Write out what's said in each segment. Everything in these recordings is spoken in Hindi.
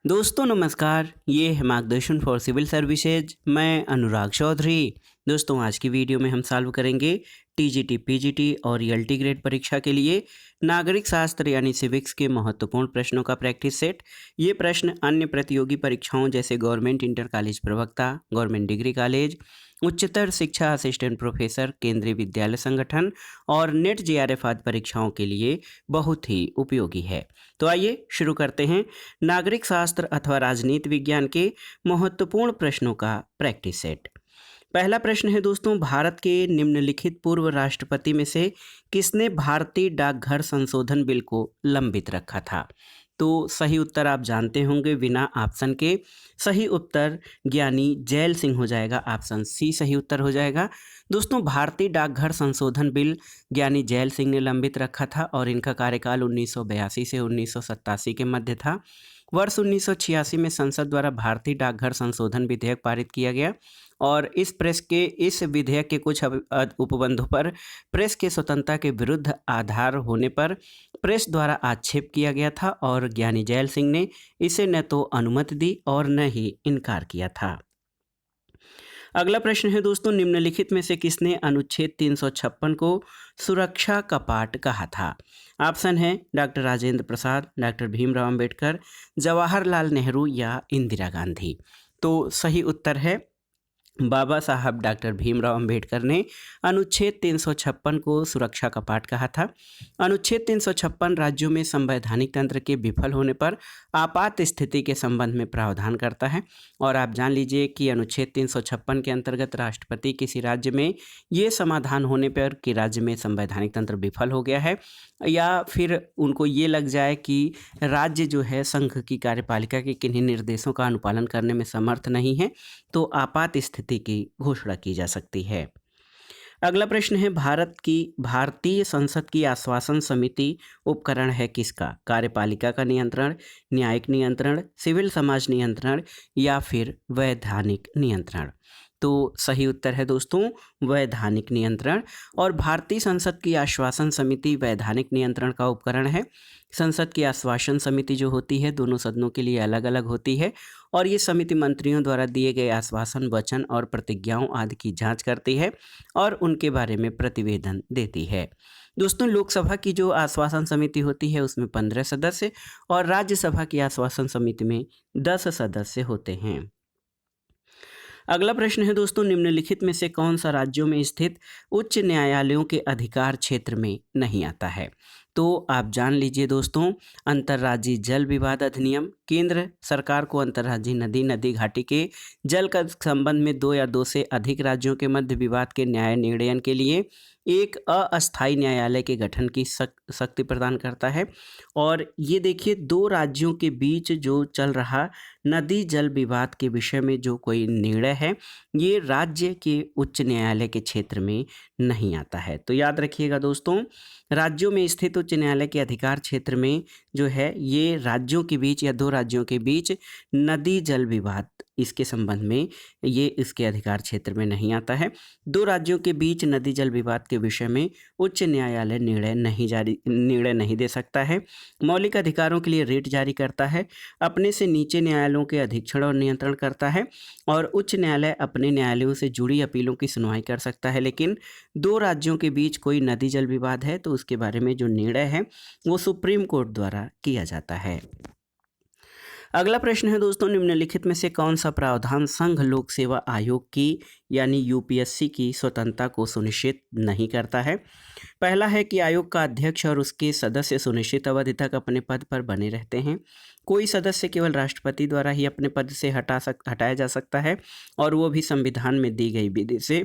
दोस्तों नमस्कार, ये है मार्गदर्शन फॉर सिविल सर्विसेज। मैं अनुराग चौधरी। दोस्तों आज की वीडियो में हम सॉल्व करेंगे टीजीटी, पीजीटी और ईएलटी ग्रेड परीक्षा के लिए नागरिक शास्त्र यानी सिविक्स के महत्वपूर्ण प्रश्नों का प्रैक्टिस सेट। ये प्रश्न अन्य प्रतियोगी परीक्षाओं जैसे गवर्नमेंट इंटर कॉलेज प्रवक्ता, गवर्नमेंट डिग्री कॉलेज, उच्चतर शिक्षा असिस्टेंट प्रोफेसर, केंद्रीय विद्यालय संगठन और नेट जेआरएफ आदि परीक्षाओं के लिए बहुत ही उपयोगी है। तो आइए शुरू करते हैं नागरिक शास्त्र अथवा राजनीति विज्ञान के महत्वपूर्ण प्रश्नों का प्रैक्टिस सेट। पहला प्रश्न है दोस्तों, भारत के निम्नलिखित पूर्व राष्ट्रपति में से किसने भारतीय डाकघर संशोधन बिल को लंबित रखा था? तो सही उत्तर आप जानते होंगे बिना ऑप्शन के। सही उत्तर ज्ञानी जैल सिंह हो जाएगा, ऑप्शन सी सही उत्तर हो जाएगा। दोस्तों भारतीय डाकघर संशोधन बिल ज्ञानी जैल सिंह ने लंबित रखा था और इनका कार्यकाल 1982 से 1987 के मध्य था। वर्ष 1986 में संसद द्वारा भारतीय डाकघर संशोधन विधेयक पारित किया गया और इस विधेयक के कुछ उपबंधों पर प्रेस के स्वतंत्रता के विरुद्ध आधार होने पर प्रेस द्वारा आक्षेप किया गया था और ज्ञानी जैल सिंह ने इसे न तो अनुमति दी और न ही इनकार किया था। अगला प्रश्न है दोस्तों, निम्नलिखित में से किसने अनुच्छेद 356 को सुरक्षा कपाट कहा था? ऑप्शन है डॉक्टर राजेंद्र प्रसाद, डॉक्टर भीमराव अंबेडकर, जवाहरलाल नेहरू या इंदिरा गांधी। तो सही उत्तर है बाबा साहब डॉक्टर भीमराव अंबेडकर ने अनुच्छेद 356 को सुरक्षा कपाट कहा था। अनुच्छेद 356 राज्यों में संवैधानिक तंत्र के विफल होने पर आपात स्थिति के संबंध में प्रावधान करता है और आप जान लीजिए कि अनुच्छेद 356 के अंतर्गत राष्ट्रपति किसी राज्य में ये समाधान होने पर कि राज्य में संवैधानिक तंत्र विफल हो गया है या फिर उनको ये लग जाए कि राज्य जो है संघ की कार्यपालिका के किन्हीं निर्देशों का अनुपालन करने में समर्थ नहीं है, तो आपात स्थिति की घोषणा की जा सकती है। अगला प्रश्न है, भारतीय संसद की आश्वासन समिति उपकरण है किसका? कार्यपालिका का नियंत्रण, न्यायिक नियंत्रण, सिविल समाज नियंत्रण या फिर वैधानिक नियंत्रण। तो सही उत्तर है दोस्तों वैधानिक नियंत्रण। और भारतीय संसद की आश्वासन समिति वैधानिक नियंत्रण का उपकरण है। संसद की आश्वासन समिति जो होती है दोनों सदनों के लिए अलग अलग होती है और ये समिति मंत्रियों द्वारा दिए गए आश्वासन, वचन और प्रतिज्ञाओं आदि की जांच करती है और उनके बारे में प्रतिवेदन देती है। दोस्तों लोकसभा की जो आश्वासन समिति होती है उसमें 15 सदस्य और राज्यसभा की आश्वासन समिति में 10 सदस्य होते हैं। अगला प्रश्न है दोस्तों, निम्नलिखित में से कौन सा राज्यों में स्थित उच्च न्यायालयों के अधिकार क्षेत्र में नहीं आता है? तो आप जान लीजिए दोस्तों, अंतर्राज्यीय जल विवाद अधिनियम केंद्र सरकार को अंतर्राज्यीय नदी घाटी के जल का संबंध में 2 या 2 से अधिक राज्यों के मध्य विवाद के न्याय निर्णयन के लिए एक अस्थायी न्यायालय के गठन की शक्ति प्रदान करता है। और ये देखिए 2 राज्यों के बीच जो चल रहा नदी जल विवाद के विषय में जो कोई निर्णय है ये राज्य के उच्च न्यायालय के क्षेत्र में नहीं आता है। तो याद रखिएगा दोस्तों, राज्यों में स्थित उच्च न्यायालय के अधिकार क्षेत्र में जो है ये राज्यों के बीच या 2 राज्यों के बीच नदी जल विवाद इसके संबंध में ये इसके अधिकार क्षेत्र में नहीं आता है। 2 राज्यों के बीच नदी जल विवाद के विषय में उच्च न्यायालय निर्णय नहीं दे सकता है। मौलिक अधिकारों के लिए रेट जारी करता है, अपने से नीचे न्यायालयों के अधीक्षण और नियंत्रण करता है और उच्च न्यायालय अपने न्यायालयों से जुड़ी अपीलों की सुनवाई कर सकता है। लेकिन 2 राज्यों के बीच कोई नदी जल विवाद है तो उसके बारे में जो निर्णय है वो सुप्रीम कोर्ट द्वारा किया जाता है। अगला प्रश्न है दोस्तों, निम्नलिखित में से कौन सा प्रावधान संघ लोक सेवा आयोग की यानी यूपीएससी की स्वतंत्रता को सुनिश्चित नहीं करता है? पहला है कि आयोग का अध्यक्ष और उसके सदस्य सुनिश्चित अवधि तक अपने पद पर बने रहते हैं। कोई सदस्य केवल राष्ट्रपति द्वारा ही अपने पद से हटाया जा सकता है और वो भी संविधान में दी गई विधि से।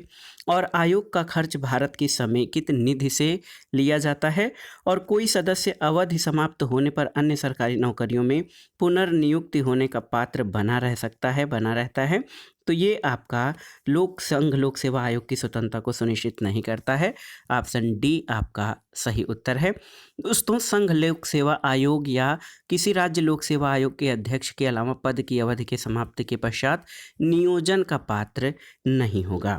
और आयोग का खर्च भारत की समेकित निधि से लिया जाता है और कोई सदस्य अवधि समाप्त होने पर अन्य सरकारी नौकरियों में पुनर्नियुक्ति होने का पात्र बना रहता है। तो ये आपका संघ लोक सेवा आयोग की स्वतंत्रता को सुनिश्चित नहीं करता है। ऑप्शन डी आपका सही उत्तर है। दोस्तों संघ लोक सेवा आयोग या किसी राज्य लोक सेवा आयोग के अध्यक्ष के अलावा पद की अवधि के समाप्ति के पश्चात नियोजन का पात्र नहीं होगा।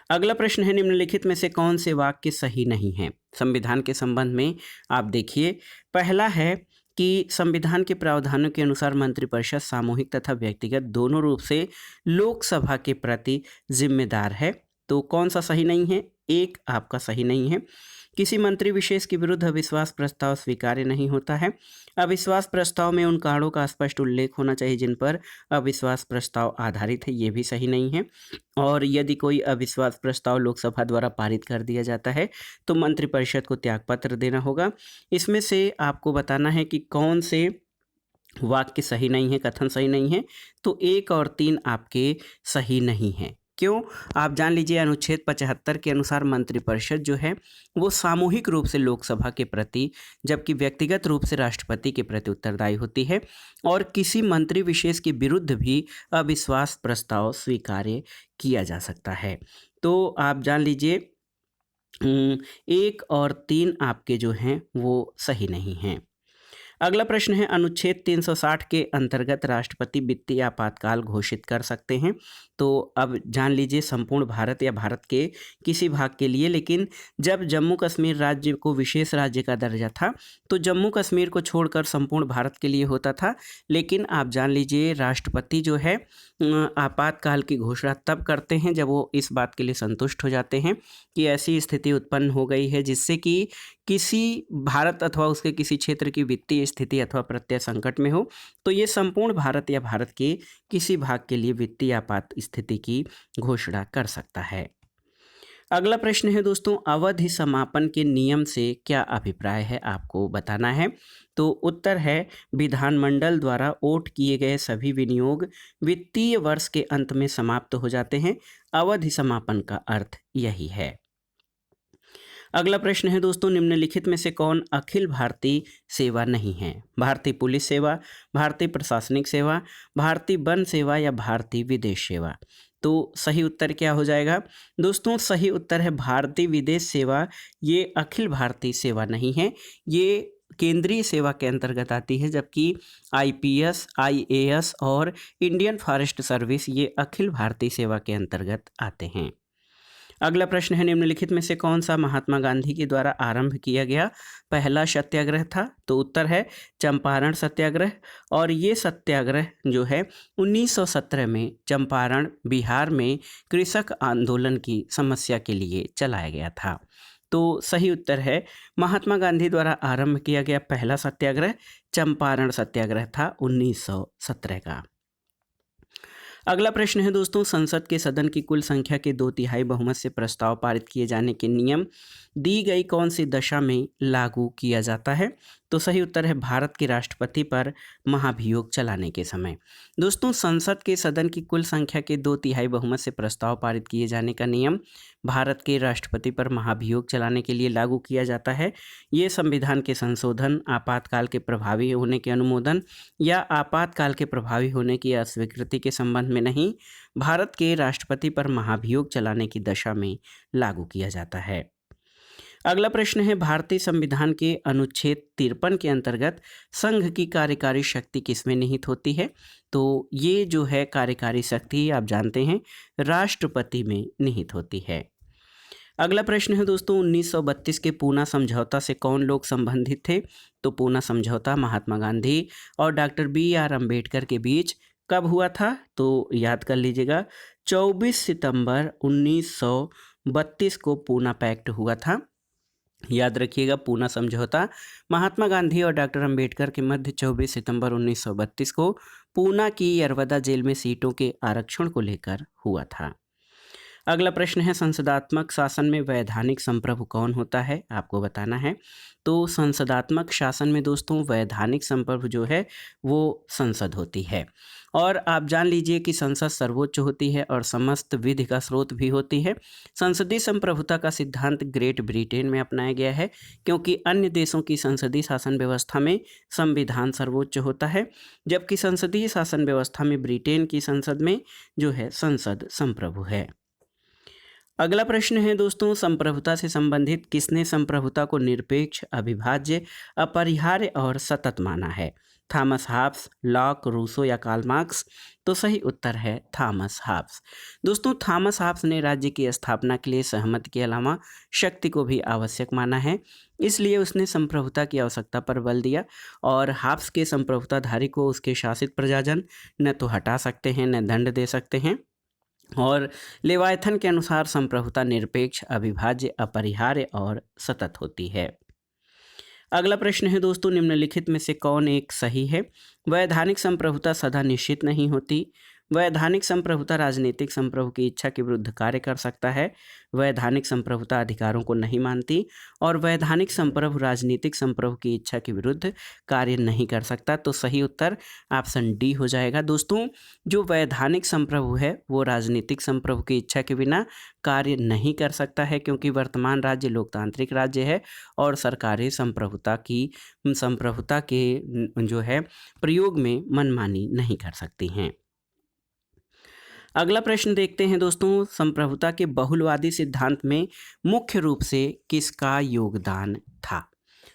अगला प्रश्न है, निम्नलिखित में से कौन से वाक्य सही नहीं हैं संविधान के संबंध में? आप देखिए, पहला है कि संविधान के प्रावधानों के अनुसार मंत्रिपरिषद सामूहिक तथा व्यक्तिगत दोनों रूप से लोकसभा के प्रति जिम्मेदार है। तो कौन सा सही नहीं है? एक आपका सही नहीं है। किसी मंत्री विशेष के विरुद्ध अविश्वास प्रस्ताव स्वीकार्य नहीं होता है। अविश्वास प्रस्ताव में उन कारणों का स्पष्ट उल्लेख होना चाहिए जिन पर अविश्वास प्रस्ताव आधारित है, ये भी सही नहीं है। और यदि कोई अविश्वास प्रस्ताव लोकसभा द्वारा पारित कर दिया जाता है तो मंत्रिपरिषद को त्यागपत्र देना होगा। इसमें से आपको बताना है कि कौन से वाक्य सही नहीं है, कथन सही नहीं है। तो 1 और 3 आपके सही नहीं हैं। क्यों? आप जान लीजिए। अनुच्छेद 75 के अनुसार मंत्रिपरिषद जो है वो सामूहिक रूप से लोकसभा के प्रति, जबकि व्यक्तिगत रूप से राष्ट्रपति के प्रति उत्तरदायी होती है। और किसी मंत्री विशेष के विरुद्ध भी अविश्वास प्रस्ताव स्वीकार्य किया जा सकता है। तो आप जान लीजिए 1 और 3 आपके जो हैं वो सही नहीं हैं। अगला प्रश्न है, अनुच्छेद 360 के अंतर्गत राष्ट्रपति वित्तीय आपातकाल घोषित कर सकते हैं। तो अब जान लीजिए संपूर्ण भारत या भारत के किसी भाग के लिए, लेकिन जब जम्मू कश्मीर राज्य को विशेष राज्य का दर्जा था तो जम्मू कश्मीर को छोड़कर संपूर्ण भारत के लिए होता था। लेकिन आप जान लीजिए राष्ट्रपति जो है आपातकाल की घोषणा तब करते हैं जब वो इस बात के लिए संतुष्ट हो जाते हैं कि ऐसी स्थिति उत्पन्न हो गई है जिससे कि किसी भारत अथवा उसके किसी क्षेत्र की वित्तीय स्थिति अथवा प्रत्यय संकट में हो। तो ये संपूर्ण भारत या भारत के किसी भाग के लिए वित्तीय आपात स्थिति की घोषणा कर सकता है। अगला प्रश्न है दोस्तों, अवधि समापन के नियम से क्या अभिप्राय है, आपको बताना है। तो उत्तर है, विधानमंडल द्वारा वोट किए गए सभी विनियोग वित्तीय वर्ष के अंत में समाप्त हो जाते हैं। अवधि समापन का अर्थ यही है। अगला प्रश्न है दोस्तों, निम्नलिखित में से कौन अखिल भारतीय सेवा नहीं है? भारतीय पुलिस सेवा, भारतीय प्रशासनिक सेवा, भारतीय वन सेवा या भारतीय विदेश सेवा। तो सही उत्तर क्या हो जाएगा दोस्तों? सही उत्तर है भारतीय विदेश सेवा। ये अखिल भारतीय सेवा नहीं है, ये केंद्रीय सेवा के अंतर्गत आती है, जबकि आईपीएस, आईएएस और इंडियन फॉरेस्ट सर्विस ये अखिल भारतीय सेवा के अंतर्गत आते हैं। अगला प्रश्न है, निम्नलिखित में से कौन सा महात्मा गांधी के द्वारा आरंभ किया गया पहला सत्याग्रह था? तो उत्तर है चंपारण सत्याग्रह। और ये सत्याग्रह जो है 1917 में चंपारण बिहार में कृषक आंदोलन की समस्या के लिए चलाया गया था। तो सही उत्तर है महात्मा गांधी द्वारा आरंभ किया गया पहला सत्याग्रह चंपारण सत्याग्रह था 1917 का। अगला प्रश्न है दोस्तों, संसद के सदन की कुल संख्या के 2/3 बहुमत से प्रस्ताव पारित किए जाने के नियम दी गई कौन सी दशा में लागू किया जाता है? तो सही उत्तर है भारत के राष्ट्रपति पर महाभियोग चलाने के समय। दोस्तों, संसद के सदन की कुल संख्या के 2/3 बहुमत से प्रस्ताव पारित किए जाने का नियम भारत के राष्ट्रपति पर महाभियोग चलाने के लिए लागू किया जाता है। ये संविधान के संशोधन, आपातकाल के प्रभावी होने के अनुमोदन या आपातकाल के प्रभावी होने की अस्वीकृति के संबंध में नहीं, भारत के राष्ट्रपति पर महाभियोग चलाने की दशा में लागू किया जाता है। अगला प्रश्न है, भारतीय संविधान के अनुच्छेद 53 के अंतर्गत संघ की कार्यकारी शक्ति किसमें निहित होती है? तो ये जो है कार्यकारी शक्ति आप जानते हैं राष्ट्रपति में निहित होती है। अगला प्रश्न है दोस्तों, 1932 के पूना समझौता से कौन लोग संबंधित थे? तो पूना समझौता महात्मा गांधी और डॉक्टर BR अम्बेडकर के बीच कब हुआ था? तो याद कर लीजिएगा 24 सितंबर 1932 को पूना पैक्ट हुआ था। याद रखिएगा, पूना समझौता महात्मा गांधी और डॉक्टर अंबेडकर के मध्य 24 सितंबर 1932 को पूना की यरवदा जेल में सीटों के आरक्षण को लेकर हुआ था। अगला प्रश्न है, संसदात्मक शासन में वैधानिक संप्रभु कौन होता है? आपको बताना है। तो संसदात्मक शासन में दोस्तों वैधानिक संप्रभु जो है वो संसद होती है। और आप जान लीजिए कि संसद सर्वोच्च होती है और समस्त विधि का स्रोत भी होती है। संसदीय संप्रभुता का सिद्धांत ग्रेट ब्रिटेन में अपनाया गया है, क्योंकि अन्य देशों की संसदीय शासन व्यवस्था में संविधान सर्वोच्च होता है, जबकि संसदीय शासन व्यवस्था में ब्रिटेन की संसद में जो है संसद संप्रभु है। अगला प्रश्न है दोस्तों, संप्रभुता से संबंधित किसने संप्रभुता को निरपेक्ष, अविभाज्य, अपरिहार्य और सतत माना है? थॉमस हाब्स, लॉक, रूसो या कार्ल मार्क्स? तो सही उत्तर है थॉमस हाब्स। दोस्तों, थॉमस हाब्स ने राज्य की स्थापना के लिए सहमति के अलावा शक्ति को भी आवश्यक माना है, इसलिए उसने संप्रभुता की आवश्यकता पर बल दिया और हाब्स के संप्रभुताधारी को उसके शासित प्रजाजन न तो हटा सकते हैं न दंड दे सकते हैं। और लेवायथन के अनुसार संप्रभुता निरपेक्ष, अविभाज्य, अपरिहार्य और सतत होती है। अगला प्रश्न है दोस्तों, निम्नलिखित में से कौन एक सही है? वैधानिक संप्रभुता सदा निश्चित नहीं होती। वैधानिक संप्रभुता राजनीतिक संप्रभु की इच्छा के विरुद्ध कार्य कर सकता है। वैधानिक संप्रभुता अधिकारों को नहीं मानती और वैधानिक संप्रभु राजनीतिक संप्रभु की इच्छा के विरुद्ध कार्य नहीं कर सकता। तो सही उत्तर ऑप्शन डी हो जाएगा। दोस्तों, जो वैधानिक संप्रभु है वो राजनीतिक संप्रभु की इच्छा के बिना कार्य नहीं कर सकता है, क्योंकि वर्तमान राज्य लोकतांत्रिक राज्य है और सरकारें संप्रभुता के जो है प्रयोग में मनमानी नहीं कर सकती हैं। अगला प्रश्न देखते हैं दोस्तों, संप्रभुता के बहुलवादी सिद्धांत में मुख्य रूप से किसका योगदान था?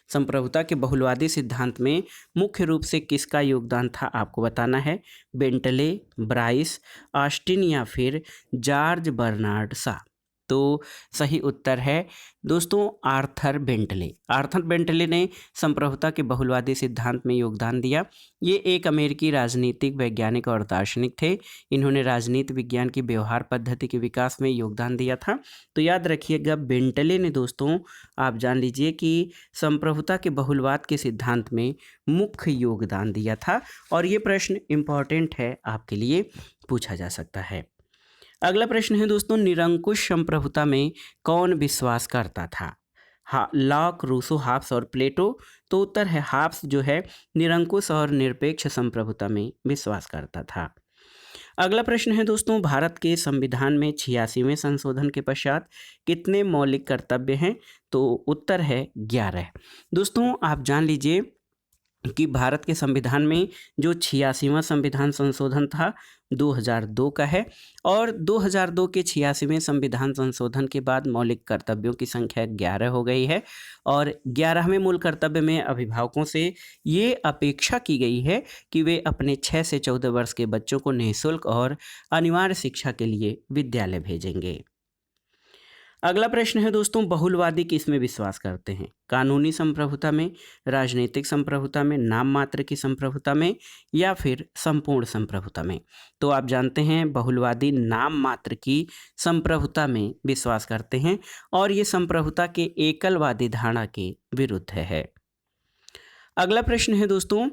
संप्रभुता के बहुलवादी सिद्धांत में मुख्य रूप से किसका योगदान था आपको बताना है। बेंटले, ब्राइस, ऑस्टिन या फिर जॉर्ज बर्नार्ड शॉ? तो सही उत्तर है दोस्तों आर्थर बेंटले। आर्थर बेंटले ने संप्रभुता के बहुलवादी सिद्धांत में योगदान दिया। ये एक अमेरिकी राजनीतिक वैज्ञानिक और दार्शनिक थे। इन्होंने राजनीति विज्ञान की व्यवहार पद्धति के विकास में योगदान दिया था। तो याद रखिएगा, बेंटले ने दोस्तों, आप जान लीजिए कि संप्रभुता के बहुलवाद के सिद्धांत में मुख्य योगदान दिया था और ये प्रश्न इम्पॉर्टेंट है, आपके लिए पूछा जा सकता है। अगला प्रश्न है दोस्तों, निरंकुश संप्रभुता में कौन विश्वास करता था? लॉक, रूसो, हाब्स और प्लेटो? तो उत्तर है हाब्स जो है निरंकुश और निरपेक्ष संप्रभुता में विश्वास करता था। अगला प्रश्न है दोस्तों, भारत के संविधान में 86वें संशोधन के पश्चात कितने मौलिक कर्तव्य हैं? तो उत्तर है 11। दोस्तों, आप जान लीजिए कि भारत के संविधान में जो 86वां संविधान संशोधन था 2002 का है और 2002 के 86वें संविधान संशोधन के बाद मौलिक कर्तव्यों की संख्या 11 हो गई है और 11वें मूल कर्तव्य में अभिभावकों से ये अपेक्षा की गई है कि वे अपने 6 से 14 वर्ष के बच्चों को निःशुल्क और अनिवार्य शिक्षा के लिए विद्यालय भेजेंगे। अगला प्रश्न है दोस्तों, बहुलवादी किस में विश्वास करते हैं? कानूनी संप्रभुता में, राजनीतिक संप्रभुता में, नाम मात्र की संप्रभुता में या फिर संपूर्ण संप्रभुता में? तो आप जानते हैं बहुलवादी नाम मात्र की संप्रभुता में विश्वास करते हैं और ये संप्रभुता के एकलवादी धारणा के विरुद्ध है। अगला प्रश्न है दोस्तों,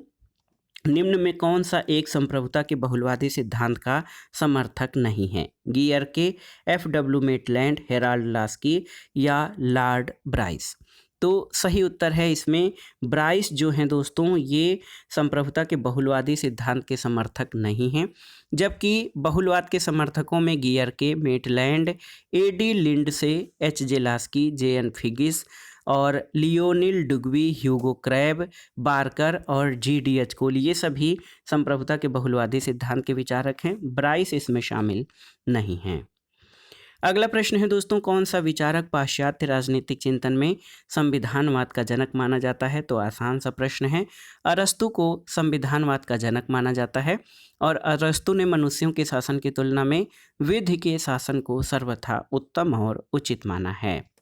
निम्न में कौन सा एक संप्रभुता के बहुलवादी सिद्धांत का समर्थक नहीं है? गियर के, एफ.डब्ल्यू. मेटलैंड, हेराल्ड लास्की या लॉर्ड ब्राइस? तो सही उत्तर है इसमें ब्राइस जो हैं दोस्तों, ये संप्रभुता के बहुलवादी सिद्धांत के समर्थक नहीं हैं, जबकि बहुलवाद के समर्थकों में Gierke, Maitland, A D. Lindsay, H J. Laski, J N. Figgis और Leon Duguit, Hugo Krabbe, Barker और जी.डी.एच. कोल, ये सभी संप्रभुता के बहुलवादी सिद्धांत के विचारक हैं। ब्राइस इसमें शामिल नहीं हैं। अगला प्रश्न है दोस्तों, कौन सा विचारक पाश्चात्य राजनीतिक चिंतन में संविधानवाद का जनक माना जाता है? तो आसान सा प्रश्न है। अरस्तु को संविधानवाद का जनक माना जाता है और अरस्तु ने मनुष्यों के शासन की तुलना में विधि के शासन को सर्वथा उत्तम और उचित माना है।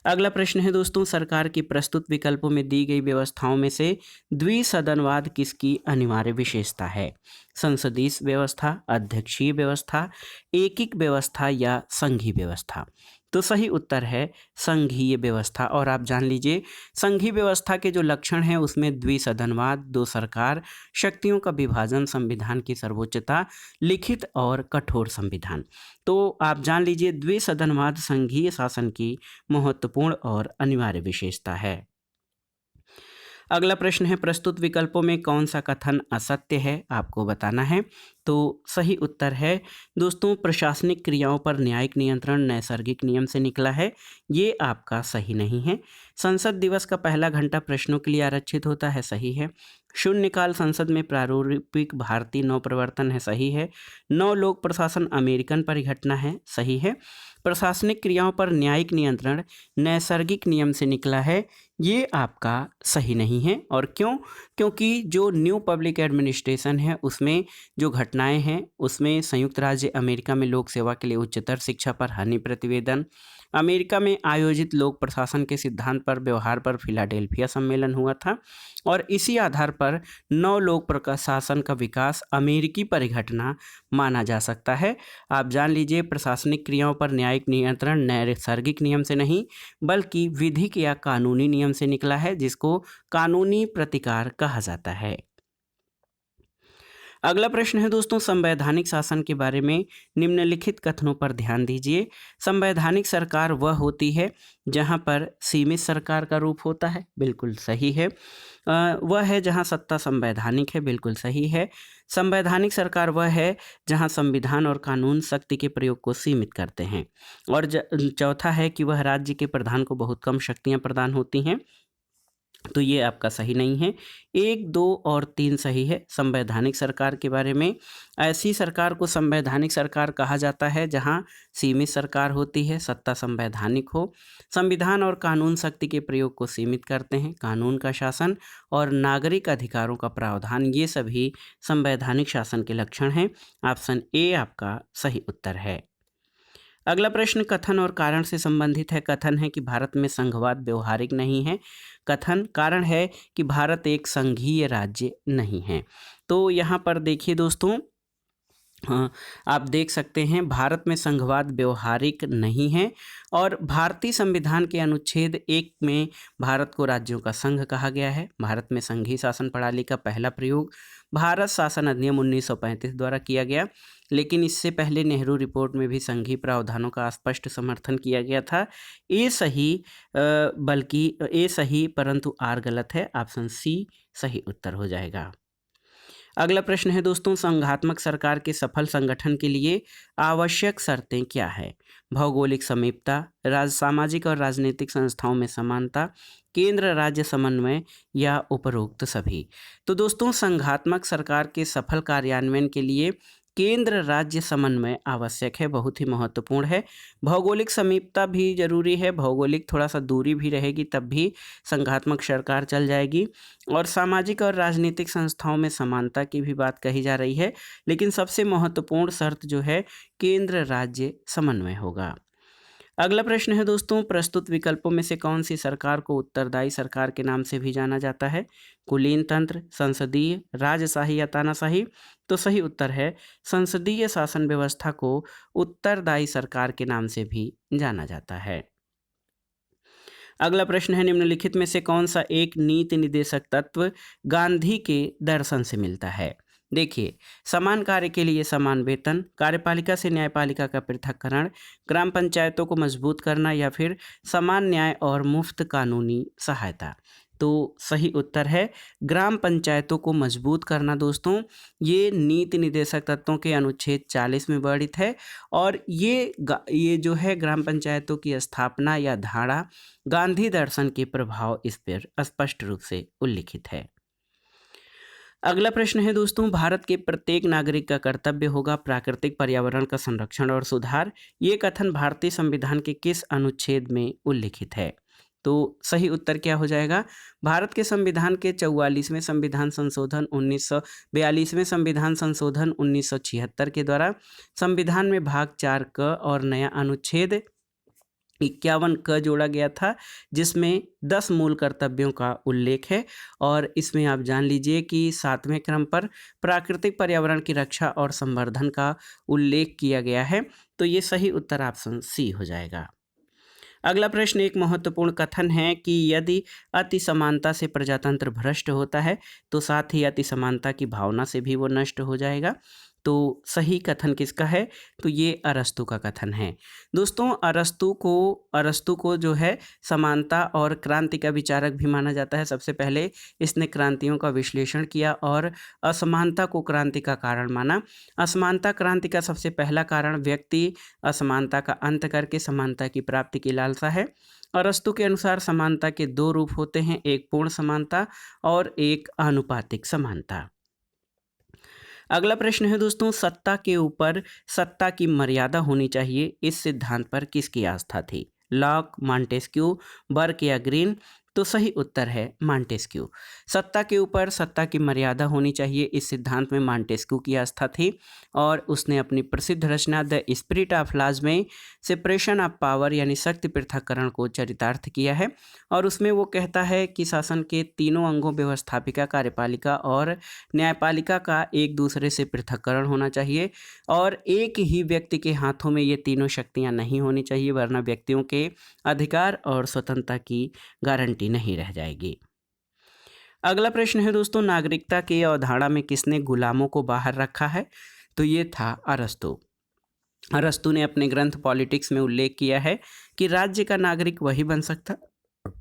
अगला प्रश्न है दोस्तों, सरकार की प्रस्तुत विकल्पों में दी गई व्यवस्थाओं में से द्विसदनवाद किसकी अनिवार्य विशेषता है? संसदीय व्यवस्था, अध्यक्षीय व्यवस्था, एकीक व्यवस्था या संघीय व्यवस्था? तो सही उत्तर है संघीय व्यवस्था। और आप जान लीजिए, संघीय व्यवस्था के जो लक्षण हैं उसमें द्विसदनवाद, दो सरकार, शक्तियों का विभाजन, संविधान की सर्वोच्चता, लिखित और कठोर संविधान। तो आप जान लीजिए द्विसदनवाद संघीय शासन की महत्वपूर्ण और अनिवार्य विशेषता है। अगला प्रश्न है, प्रस्तुत विकल्पों में कौन सा कथन असत्य है? आपको बताना है। तो सही उत्तर है दोस्तों, प्रशासनिक क्रियाओं पर न्यायिक नियंत्रण नैसर्गिक नियम से निकला है, ये आपका सही नहीं है। संसद दिवस का पहला घंटा प्रश्नों के लिए आरक्षित होता है, सही है। शून्यकाल संसद में प्रारूपिक भारतीय नौ प्रवर्तन है, सही है। नौ लोक प्रशासन अमेरिकन परिघटना है, सही है। प्रशासनिक क्रियाओं पर न्यायिक नियंत्रण नैसर्गिक नियम से निकला है, ये आपका सही नहीं है। और क्यों? क्योंकि जो न्यू पब्लिक एडमिनिस्ट्रेशन है उसमें जो घटनाएं हैं उसमें संयुक्त राज्य अमेरिका में लोक सेवा के लिए उच्चतर शिक्षा पर हानि प्रतिवेदन, अमेरिका में आयोजित लोक प्रशासन के सिद्धांत पर व्यवहार पर फिलाडेल्फिया सम्मेलन हुआ था और इसी आधार पर नौ लोक प्रशासन का विकास अमेरिकी परिघटना माना जा सकता है। आप जान लीजिए, प्रशासनिक क्रियाओं पर न्यायिक नियंत्रण नैसर्गिक नियम से नहीं बल्कि विधिक या कानूनी नियम से निकला है, जिसको कानूनी प्रतिकार कहा जाता है। अगला प्रश्न है दोस्तों, संवैधानिक शासन के बारे में निम्नलिखित कथनों पर ध्यान दीजिए। संवैधानिक सरकार वह होती है जहां पर सीमित सरकार का रूप होता है, बिल्कुल सही है। वह है जहां सत्ता संवैधानिक है, बिल्कुल सही है। संवैधानिक सरकार वह है जहां संविधान और कानून शक्ति के प्रयोग को सीमित करते हैं। और चौथा है कि वह राज्य के प्रधान को बहुत कम शक्तियां प्रदान होती हैं, तो ये आपका सही नहीं है। 1, 2 और 3 सही है। संवैधानिक सरकार के बारे में, ऐसी सरकार को संवैधानिक सरकार कहा जाता है जहां सीमित सरकार होती है, सत्ता संवैधानिक हो, संविधान और कानून शक्ति के प्रयोग को सीमित करते हैं, कानून का शासन और नागरिक अधिकारों का प्रावधान, ये सभी संवैधानिक शासन के लक्षण हैं। ऑप्शन ए आपका सही उत्तर है। अगला प्रश्न कथन और कारण से संबंधित है। कथन है कि भारत में संघवाद व्यवहारिक नहीं है। कथन कारण है कि भारत एक संघीय राज्य नहीं है। तो यहाँ पर देखिए दोस्तों, हाँ, आप देख सकते हैं भारत में संघवाद व्यवहारिक नहीं है और भारतीय संविधान के अनुच्छेद 1 में भारत को राज्यों का संघ कहा गया है। भारत में संघीय शासन प्रणाली का पहला प्रयोग भारत शासन अधिनियम 1935 द्वारा किया गया, लेकिन इससे पहले नेहरू रिपोर्ट में भी संघीय प्रावधानों का स्पष्ट समर्थन किया गया था। ए सही परंतु आर गलत है। ऑप्शन सी सही उत्तर हो जाएगा। अगला प्रश्न है दोस्तों, संघात्मक सरकार के सफल संगठन के लिए आवश्यक शर्तें क्या है? भौगोलिक समीपता, सामाजिक और राजनीतिक संस्थाओं में समानता, केंद्र राज्य समन्वय या उपरोक्त सभी। तो दोस्तों, संघात्मक सरकार के सफल कार्यान्वयन के लिए केंद्र राज्य समन्वय आवश्यक है, बहुत ही महत्वपूर्ण है। भौगोलिक समीपता भी जरूरी है, भौगोलिक थोड़ा सा दूरी भी रहेगी तब भी संघात्मक सरकार चल जाएगी। और सामाजिक और राजनीतिक संस्थाओं में समानता की भी बात कही जा रही है, लेकिन सबसे महत्वपूर्ण शर्त जो है केंद्र राज्य समन्वय होगा। अगला प्रश्न है दोस्तों, प्रस्तुत विकल्पों में से कौन सी सरकार को उत्तरदायी सरकार के नाम से भी जाना जाता है? कुलीन तंत्र, संसदीय, राजशाही या तानाशाही? तो सही उत्तर है संसदीय शासन व्यवस्था को उत्तरदायी सरकार के नाम से भी जाना जाता है। अगला प्रश्न है, निम्नलिखित में से कौन सा एक नीति निर्देशक तत्व गांधी के दर्शन से मिलता है? देखिए, समान कार्य के लिए समान वेतन, कार्यपालिका से न्यायपालिका का पृथक्करण, ग्राम पंचायतों को मजबूत करना या फिर समान न्याय और मुफ्त कानूनी सहायता। तो सही उत्तर है ग्राम पंचायतों को मजबूत करना। दोस्तों, ये नीति निर्देशक तत्वों के अनुच्छेद 40 में वर्णित है और ये जो है ग्राम पंचायतों की स्थापना या धारा गांधी दर्शन के प्रभाव इस पर स्पष्ट रूप से उल्लिखित है। अगला प्रश्न है दोस्तों, भारत के प्रत्येक नागरिक का कर्तव्य होगा प्राकृतिक पर्यावरण का संरक्षण और सुधार। ये कथन भारतीय संविधान के किस अनुच्छेद में उल्लिखित है? तो सही उत्तर क्या हो जाएगा? भारत के संविधान के 44वें संविधान संशोधन 1942वें संविधान संशोधन 1976 के द्वारा संविधान में भाग 4 क और नया अनुच्छेद 51 क जोड़ा गया था, जिसमें 10 मूल कर्तव्यों का उल्लेख है। और इसमें आप जान लीजिए कि 7वें क्रम पर प्राकृतिक पर्यावरण की रक्षा और संवर्धन का उल्लेख किया गया है। तो ये सही उत्तर ऑप्शन सी हो जाएगा। अगला प्रश्न एक महत्वपूर्ण कथन है कि यदि अति समानता से प्रजातंत्र भ्रष्ट होता है तो साथ ही अति समानता की भावना से भी वो नष्ट हो जाएगा। तो सही कथन किसका है? तो ये अरस्तु का कथन है। दोस्तों अरस्तु को जो है समानता और क्रांति का विचारक भी माना जाता है। सबसे पहले इसने क्रांतियों का विश्लेषण किया और असमानता को क्रांति का कारण माना। असमानता क्रांति का सबसे पहला कारण व्यक्ति असमानता का अंत करके समानता की प्राप्ति की लालसा है। अरस्तु के अनुसार समानता के दो रूप होते हैं, एक पूर्ण समानता और एक आनुपातिक समानता। अगला प्रश्न है दोस्तों, सत्ता के ऊपर सत्ता की मर्यादा होनी चाहिए, इस सिद्धांत पर किसकी आस्था थी? लॉक, मॉन्टेस्क्यू, बर्क या ग्रीन? तो सही उत्तर है मॉन्टेस्क्यू। सत्ता के ऊपर सत्ता की मर्यादा होनी चाहिए, इस सिद्धांत में मॉन्टेस्क्यू की आस्था थी और उसने अपनी प्रसिद्ध रचना द स्पिरिट ऑफ लॉज में सेपरेशन ऑफ पावर यानी शक्ति पृथक्करण को चरितार्थ किया है। और उसमें वो कहता है कि शासन के तीनों अंगों व्यवस्थापिका, कार्यपालिका और न्यायपालिका का एक दूसरे से पृथक्करण होना चाहिए और एक ही व्यक्ति के हाथों में ये तीनों शक्तियां नहीं होनी चाहिए, वरना व्यक्तियों के अधिकार और स्वतंत्रता की गारंटी नहीं रह जाएगी। अगला प्रश्न है दोस्तों, नागरिकता की अवधारणा में किसने गुलामों को बाहर रखा है? तो ये था अरस्तु। अरस्तु ने अपने ग्रंथ पॉलिटिक्स में उल्लेख किया है कि राज्य का नागरिक वही बन सकता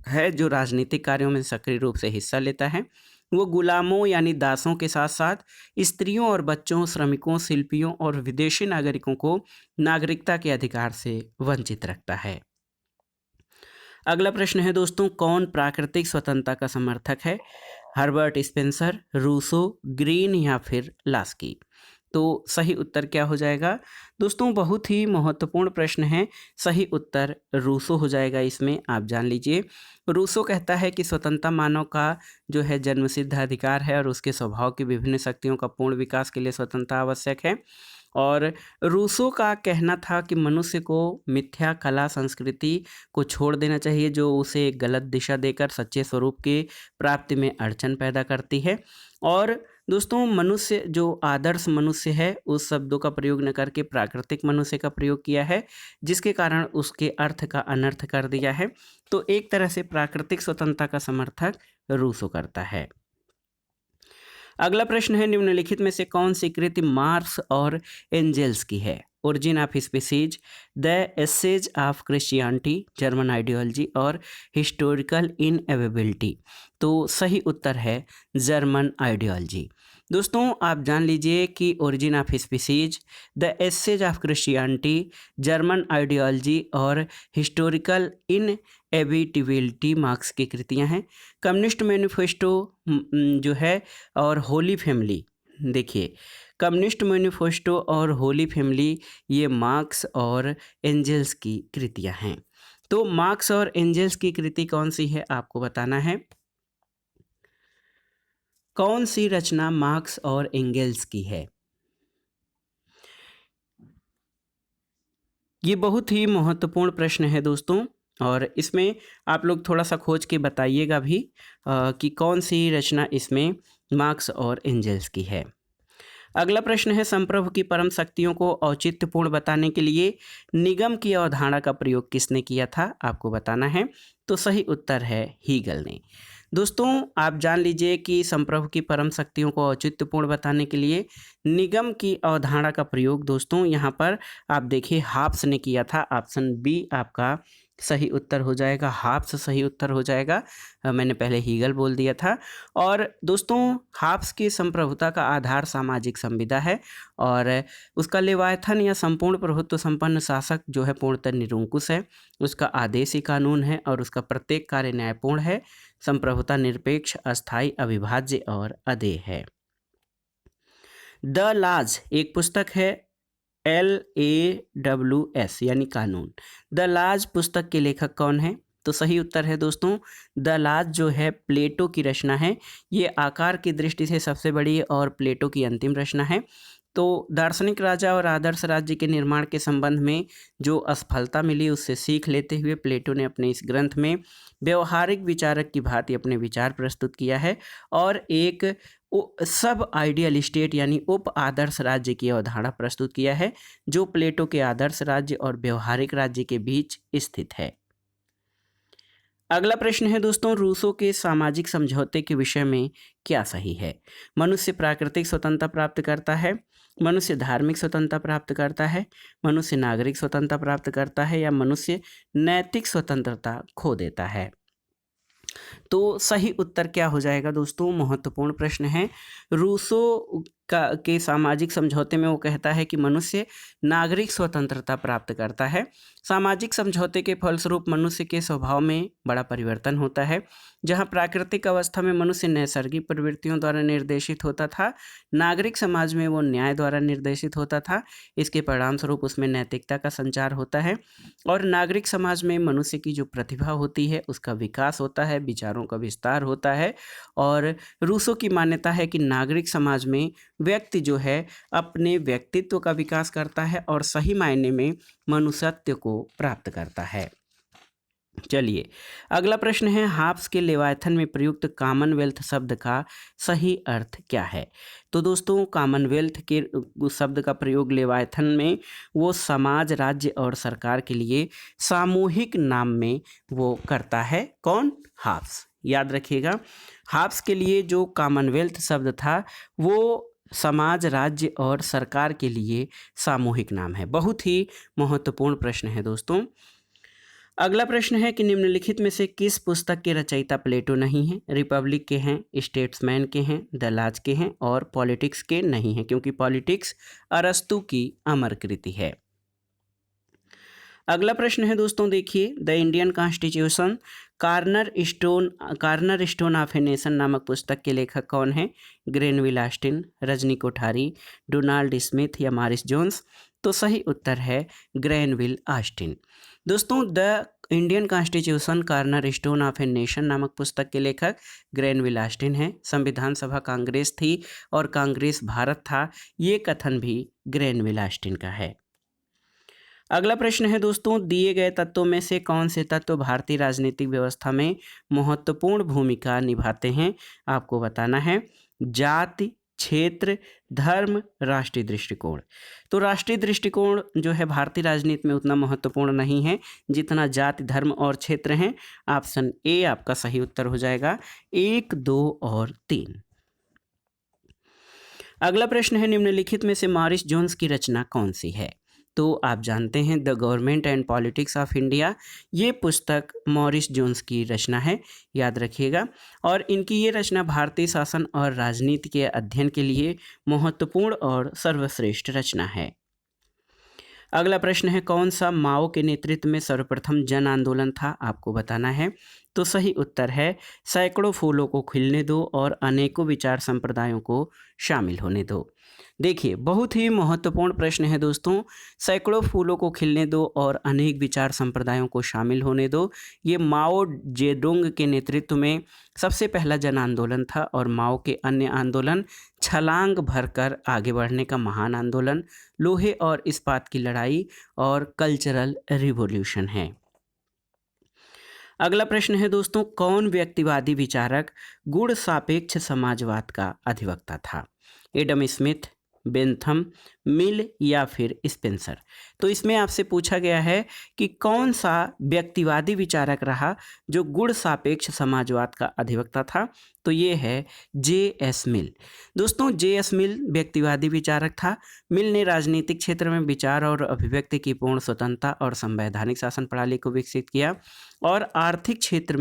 है जो राजनीतिक कार्यों में सक्रिय रूप से हिस्सा लेता है। वो गुलामों यानी दासों के साथ साथ स्त्रियों और बच्चों, श्रमिकों, शिल्पियों और विदेशी नागरिकों को नागरिकता के अधिकार से वंचित रखता है। अगला प्रश्न है दोस्तों, कौन प्राकृतिक स्वतंत्रता का समर्थक है? हर्बर्ट स्पेंसर, रूसो, ग्रीन या फिर लास्की? तो सही उत्तर क्या हो जाएगा? दोस्तों बहुत ही महत्वपूर्ण प्रश्न है, सही उत्तर रूसो हो जाएगा। इसमें आप जान लीजिए, रूसो कहता है कि स्वतंत्रता मानव का जो है जन्मसिद्ध अधिकार है और उसके स्वभाव की विभिन्न शक्तियों का पूर्ण विकास के लिए स्वतंत्रता आवश्यक है। और रूसो का कहना था कि मनुष्य को मिथ्या कला संस्कृति को छोड़ देना चाहिए जो उसे एक गलत दिशा देकर सच्चे स्वरूप की प्राप्ति में अड़चन पैदा करती है। और दोस्तों मनुष्य जो आदर्श मनुष्य है उस शब्दों का प्रयोग न करके प्राकृतिक मनुष्य का प्रयोग किया है, जिसके कारण उसके अर्थ का अनर्थ कर दिया है। तो एक तरह से प्राकृतिक स्वतंत्रता का समर्थक रूसो करता है। अगला प्रश्न है, निम्नलिखित में से कौन सी कृति मार्क्स और एंजेल्स की है? Origin of species, the essays of Christianity, German ideology और हिस्टोरिकल इनएविबिलिटी? तो सही उत्तर है जर्मन आइडियोलॉजी। दोस्तों आप जान लीजिए कि origin of species, the essays of Christianity, German ideology और हिस्टोरिकल इनएविटेबिलिटी मार्क्स की कृतियां हैं। कम्युनिस्ट मैनिफेस्टो जो है और होली फैमिली, देखिए कम्युनिस्ट मैनिफेस्टो और होली फैमिली ये मार्क्स और एंजेल्स की कृतियां हैं। तो मार्क्स और एंजेल्स की कृति कौन सी है आपको बताना है। कौन सी रचना मार्क्स और एंगेल्स की है? ये बहुत ही महत्वपूर्ण प्रश्न है दोस्तों, और इसमें आप लोग थोड़ा सा खोज के बताइएगा भी कि कौन सी रचना इसमें मार्क्स और एंजेल्स की है। अगला प्रश्न है, संप्रभु की परम शक्तियों को औचित्यपूर्ण बताने के लिए निगम की अवधारणा का प्रयोग किसने किया था? आपको बताना है। तो सही उत्तर है हीगल ने। दोस्तों आप जान लीजिए कि संप्रभु की परम शक्तियों को औचित्यपूर्ण बताने के लिए निगम की अवधारणा का प्रयोग दोस्तों यहाँ पर आप देखिए हाब्स ने किया था। ऑप्शन बी आपका सही उत्तर हो जाएगा, हाब्स सही उत्तर हो जाएगा। मैंने पहले हीगल बोल दिया था। और दोस्तों हाब्स की संप्रभुता का आधार सामाजिक संविदा है और उसका लेवायथन या संपूर्ण प्रभुत्व संपन्न शासक जो है पूर्णतः निरंकुश है, उसका आदेश ही कानून है और उसका प्रत्येक कार्य न्यायपूर्ण है। संप्रभुता निरपेक्ष, अस्थायी, अविभाज्य और अदेय है। द लॉज एक पुस्तक है, LAWS यानी कानून। द लॉज पुस्तक के लेखक कौन है? तो सही उत्तर है दोस्तों द लॉज जो है प्लेटो की रचना है। ये आकार की दृष्टि से सबसे बड़ी और प्लेटो की अंतिम रचना है। तो दार्शनिक राजा और आदर्श राज्य के निर्माण के संबंध में जो असफलता मिली उससे सीख लेते हुए प्लेटो ने अपने इस ग्रंथ में व्यवहारिक विचारक की भांति अपने विचार प्रस्तुत किया है और एक सब आइडियल स्टेट यानी उप आदर्श राज्य की अवधारणा प्रस्तुत किया है जो प्लेटो के आदर्श राज्य और व्यवहारिक राज्य के बीच स्थित है। अगला प्रश्न है दोस्तों, रूसो के सामाजिक समझौते के विषय में क्या सही है? मनुष्य प्राकृतिक स्वतंत्रता प्राप्त करता है, मनुष्य धार्मिक स्वतंत्रता प्राप्त करता है, मनुष्य नागरिक स्वतंत्रता प्राप्त करता है या मनुष्य नैतिक स्वतंत्रता खो देता है? तो सही उत्तर क्या हो जाएगा दोस्तों? महत्वपूर्ण प्रश्न है। रूसो के सामाजिक समझौते में वो कहता है कि मनुष्य नागरिक स्वतंत्रता प्राप्त करता है। सामाजिक समझौते के फलस्वरूप मनुष्य के स्वभाव में बड़ा परिवर्तन होता है। जहाँ प्राकृतिक अवस्था में मनुष्य नैसर्गिक प्रवृत्तियों द्वारा निर्देशित होता था, नागरिक समाज में वो न्याय द्वारा निर्देशित होता था। इसके परिणाम स्वरूप उसमें नैतिकता का संचार होता है और नागरिक समाज में मनुष्य की जो प्रतिभा होती है उसका विकास होता है, विचारों का विस्तार होता है। और रूसो की मान्यता है कि नागरिक समाज में व्यक्ति जो है अपने व्यक्तित्व का विकास करता है और सही मायने में मनुष्यत्व को प्राप्त करता है। चलिए, अगला प्रश्न है, हाब्स के लेवायथन में प्रयुक्त कॉमनवेल्थ शब्द का सही अर्थ क्या है? तो दोस्तों, कॉमनवेल्थ के उस शब्द का प्रयोग लेवायथन में वो समाज, राज्य और सरकार के लिए सामूहिक नाम में वो करता है। कौन? हाब्स। याद रखिएगा, हाब्स के लिए जो कॉमनवेल्थ शब्द था वो समाज, राज्य और सरकार के लिए सामूहिक नाम है। बहुत ही महत्वपूर्ण प्रश्न है दोस्तों। अगला प्रश्न है कि निम्नलिखित में से किस पुस्तक के रचयिता प्लेटो नहीं है? रिपब्लिक के हैं, स्टेट्समैन के हैं, द लाज के हैं और पॉलिटिक्स के नहीं हैं, क्योंकि पॉलिटिक्स अरस्तु की अमर कृति है। अगला प्रश्न है दोस्तों, देखिए, the Indian constitution corner stone of a nation नामक पुस्तक के लेखक कौन है? Granville Austin, Rajni Kothari, Donald Smith या मॉरिस जोन्स? तो सही उत्तर है ग्रेनविल ऑस्टिन। दोस्तों, the Indian constitution corner stone of a nation नामक पुस्तक के लेखक ग्रेनविल ऑस्टिन है। संविधान सभा कांग्रेस थी और कांग्रेस भारत था, ये कथन भी ग्रेनविल ऑस्टिन का है। अगला प्रश्न है दोस्तों, दिए गए तत्वों में से कौन से तत्व भारतीय राजनीतिक व्यवस्था में महत्वपूर्ण भूमिका निभाते हैं? आपको बताना है। जाति, क्षेत्र, धर्म, राष्ट्रीय दृष्टिकोण। तो राष्ट्रीय दृष्टिकोण जो है भारतीय राजनीति में उतना महत्वपूर्ण नहीं है जितना जाति, धर्म और क्षेत्र हैं। ऑप्शन ए आपका सही उत्तर हो जाएगा। 1, 2 और 3। अगला प्रश्न है, निम्नलिखित में से मॉरिस जोन्स की रचना कौन सी है? तो आप जानते हैं the government and politics of India, ये पुस्तक मॉरिस जोन्स की रचना है, याद रखिएगा। और इनकी ये रचना भारतीय शासन और राजनीति के अध्ययन के लिए महत्वपूर्ण और सर्वश्रेष्ठ रचना है। अगला प्रश्न है, कौन सा माओ के नेतृत्व में सर्वप्रथम जन आंदोलन था? आपको बताना है। तो सही उत्तर है सैकड़ों फूलों को खिलने दो और अनेकों विचार संप्रदायों को शामिल होने दो। देखिए, बहुत ही महत्वपूर्ण प्रश्न है दोस्तों। सैकड़ों फूलों को खिलने दो और अनेक विचार संप्रदायों को शामिल होने दो, ये माओ जेडोंग के नेतृत्व में सबसे पहला जन आंदोलन था और माओ के अन्य आंदोलन छलांग भरकर आगे बढ़ने का महान आंदोलन, लोहे और इस्पात की लड़ाई और कल्चरल रिवॉल्यूशन है। अगला प्रश्न है दोस्तों, कौन व्यक्तिवादी विचारक गुण सापेक्ष समाजवाद का अधिवक्ता था? एडम स्मिथ, बेंथम, मिल या फिर स्पेंसर? तो इसमें आपसे पूछा गया है कि कौन सा व्यक्तिवादी विचारक रहा जो गुण सापेक्ष समाजवाद का अधिवक्ता था? तो ये है J.S. मिल। दोस्तों, J.S. मिल व्यक्तिवादी विचारक था। मिल ने राजनीतिक क्षेत्र में विचार और अभिव्यक्ति की पूर्ण स्वतंत्रता और संवैधानिक शासन प्रणाली को विकसित किया और आर्थिक क्षेत्र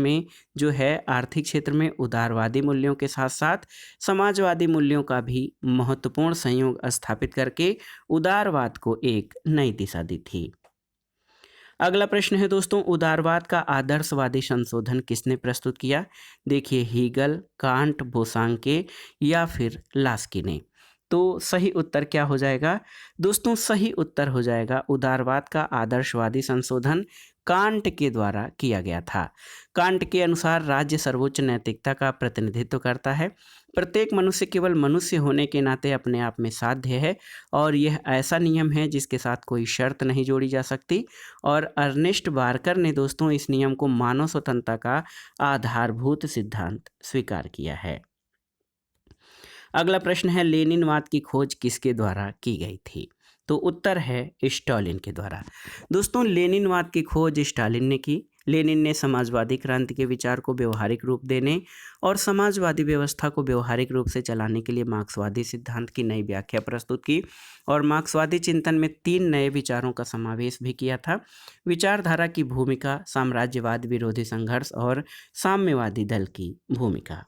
में उदारवादी मूल्यों के साथ साथ समाजवादी मूल्यों का भी महत्वपूर्ण संयोग स्थापित करके उदारवाद को एक नई दिशा दी थी। अगला प्रश्न है दोस्तों, उदारवाद का आदर्शवादी संशोधन किसने प्रस्तुत किया? देखिए, हीगल, कांट, बोसांके या फिर लास्की ने? तो सही उत्तर क्या हो जाएगा? दोस्तों, सही उत्तर हो जाएगा उदारवाद का आदर्शवादी संशोधन कांट के द्वारा किया गया था। कांट के अनुसार राज्य सर्वोच्च नैतिकता का प्रतिनिधित्व करता है। प्रत्येक मनुष्य केवल मनुष्य होने के नाते अपने आप में साध्य है और यह ऐसा नियम है जिसके साथ कोई शर्त नहीं जोड़ी जा सकती। और अर्नेस्ट बार्कर ने दोस्तों इस नियम को मानव स्वतंत्रता का आधारभूत सिद्धांत स्वीकार किया है। अगला प्रश्न है, लेनिनवाद की खोज किसके द्वारा की गई थी? तो उत्तर है स्टालिन के द्वारा। दोस्तों, लेनिनवाद की खोज स्टालिन ने की। लेनिन ने समाजवादी क्रांति के विचार को व्यवहारिक रूप देने और समाजवादी व्यवस्था को व्यवहारिक रूप से चलाने के लिए मार्क्सवादी सिद्धांत की नई व्याख्या प्रस्तुत की और मार्क्सवादी चिंतन में 3 नए विचारों का समावेश भी किया था। विचारधारा की भूमिका, साम्राज्यवाद विरोधी संघर्ष और साम्यवादी दल की भूमिका।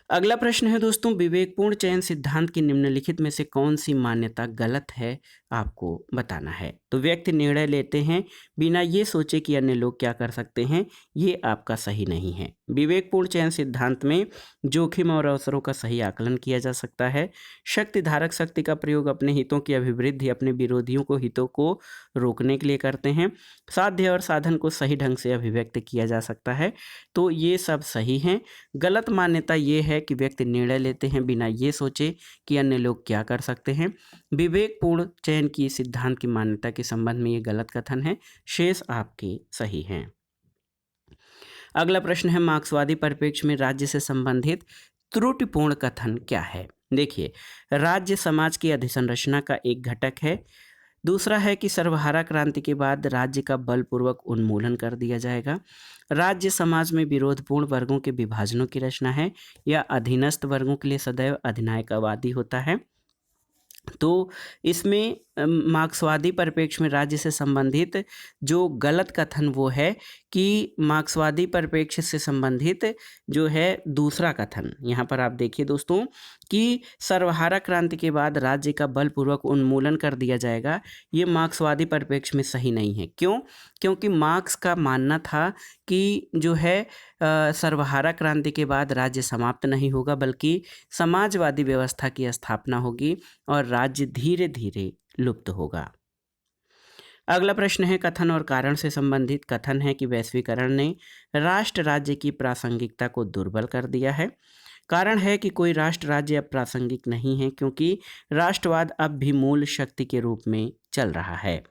अगला प्रश्न है दोस्तों, विवेकपूर्ण चयन सिद्धांत की निम्नलिखित में से कौन सी मान्यता गलत है, आपको बताना है। तो व्यक्ति निर्णय लेते हैं बिना ये सोचे कि अन्य लोग क्या कर सकते हैं, ये आपका सही नहीं है। विवेकपूर्ण चयन सिद्धांत में जोखिम और अवसरों का सही आकलन किया जा सकता है। शक्ति धारक शक्ति का प्रयोग अपने हितों की अभिवृद्धि अपने विरोधियों को हितों को रोकने के लिए करते हैं। साध्य और साधन को सही ढंग से अभिव्यक्त किया जा सकता है। तो ये सब सही हैं। गलत मान्यता ये है कि व्यक्ति निर्णय लेते हैं बिना ये सोचे कि अन्य लोग क्या कर सकते हैं। विवेकपूर्ण चयन की सिद्धांत की मान्यता के संबंध में ये गलत कथन है, शेष आपके सही हैं। अगला प्रश्न है, मार्क्सवादी परिप्रेक्ष्य में राज्य से संबंधित त्रुटिपूर्ण कथन क्या है। देखिए, राज्य समाज की अधिसंरचना का एक घटक है। दूसरा है कि सर्वहारा क्रांति के बाद राज्य का बलपूर्वक उन्मूलन कर दिया जाएगा। राज्य समाज में विरोधपूर्ण वर्गों के विभाजनों की रचना है या अधीनस्थ वर्गों के लिए सदैव अधिनायकवादी होता है। तो इसमें मार्क्सवादी परिप्रेक्ष्य में राज्य से संबंधित जो गलत कथन वो है कि मार्क्सवादी परिप्रेक्ष्य से संबंधित जो है दूसरा कथन, यहाँ पर आप देखिए दोस्तों कि सर्वहारा क्रांति के बाद राज्य का बलपूर्वक उन्मूलन कर दिया जाएगा, ये मार्क्सवादी परिप्रेक्ष्य में सही नहीं है। क्यों? क्योंकि मार्क्स का मानना था कि जो है सर्वहारा क्रांति के बाद राज्य समाप्त नहीं होगा बल्कि समाजवादी व्यवस्था की स्थापना होगी और राज्य धीरे धीरे लुप्त होगा। अगला प्रश्न है, कथन और कारण से संबंधित। कथन है कि वैश्वीकरण ने राष्ट्र राज्य की प्रासंगिकता को दुर्बल कर दिया है। कारण है कि कोई राष्ट्र राज्य अब प्रासंगिक नहीं है क्योंकि राष्ट्रवाद अब भी मूल शक्ति के रूप में चल रहा है।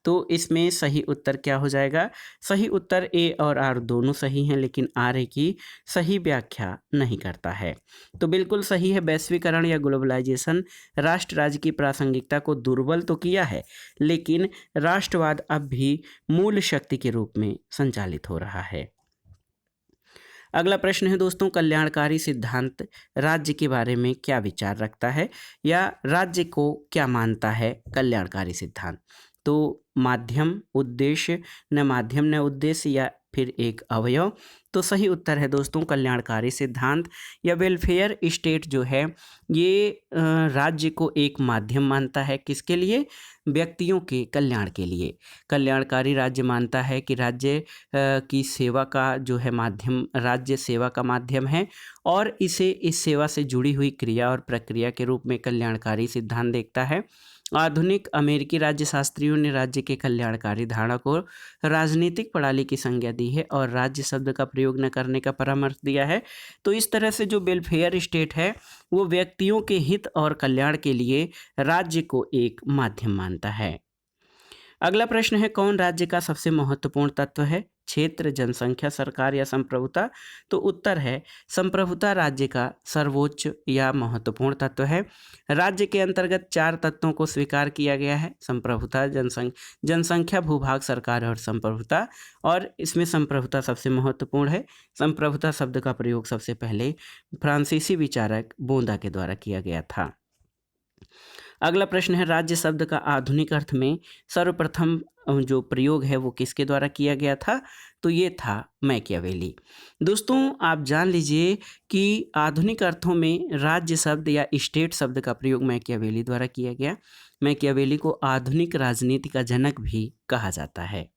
तो इसमें सही उत्तर क्या हो जाएगा? सही उत्तर ए और आर दोनों सही हैं, लेकिन आर ए की सही व्याख्या नहीं करता है। तो बिल्कुल सही है, वैश्वीकरण या ग्लोबलाइजेशन राष्ट्र राज्य की प्रासंगिकता को दुर्बल तो किया है, लेकिन राष्ट्रवाद अब भी मूल शक्ति के रूप में संचालित हो रहा है। अगला प्रश्न है दोस्तों, कल्याणकारी सिद्धांत राज्य के बारे में क्या विचार रखता है या राज्य को क्या मानता है कल्याणकारी सिद्धांत? तो माध्यम, उद्देश्य, न माध्यम न उद्देश्य या फिर एक अवयव। तो सही उत्तर है दोस्तों कल्याणकारी सिद्धांत या वेलफेयर स्टेट जो है ये राज्य को एक माध्यम मानता है। किसके लिए? व्यक्तियों के कल्याण के लिए। कल्याणकारी राज्य मानता है कि राज्य की सेवा का जो है माध्यम, राज्य सेवा का माध्यम है और इसे इस सेवा से जुड़ी हुई क्रिया और प्रक्रिया के रूप में कल्याणकारी सिद्धांत देखता है। आधुनिक अमेरिकी राज्यशास्त्रियों ने राज्य के कल्याणकारी धारणा को राजनीतिक प्रणाली की संज्ञा दी है और राज्य शब्द का प्रयोग न करने का परामर्श दिया है। तो इस तरह से जो वेलफेयर स्टेट है वो व्यक्तियों के हित और कल्याण के लिए राज्य को एक माध्यम मानता है। अगला प्रश्न है, कौन राज्य का सबसे महत्वपूर्ण तत्व है? क्षेत्र, जनसंख्या, सरकार या संप्रभुता? तो उत्तर है संप्रभुता राज्य का सर्वोच्च या महत्वपूर्ण तत्व है। राज्य के अंतर्गत 4 तत्वों को स्वीकार किया गया है: संप्रभुता, जनसंख्या, भूभाग, सरकार और संप्रभुता। और इसमें संप्रभुता सबसे महत्वपूर्ण है। संप्रभुता शब्द का प्रयोग सबसे पहले फ्रांसीसी विचारक बोंदा के द्वारा किया गया था। अगला प्रश्न है, राज्य शब्द का आधुनिक अर्थ में सर्वप्रथम जो प्रयोग है वो किसके द्वारा किया गया था? तो ये था मैकियावेली। दोस्तों आप जान लीजिए कि आधुनिक अर्थों में राज्य शब्द या स्टेट शब्द का प्रयोग मैकियावेली द्वारा किया गया। मैकियावेली को आधुनिक राजनीति का जनक भी कहा जाता है।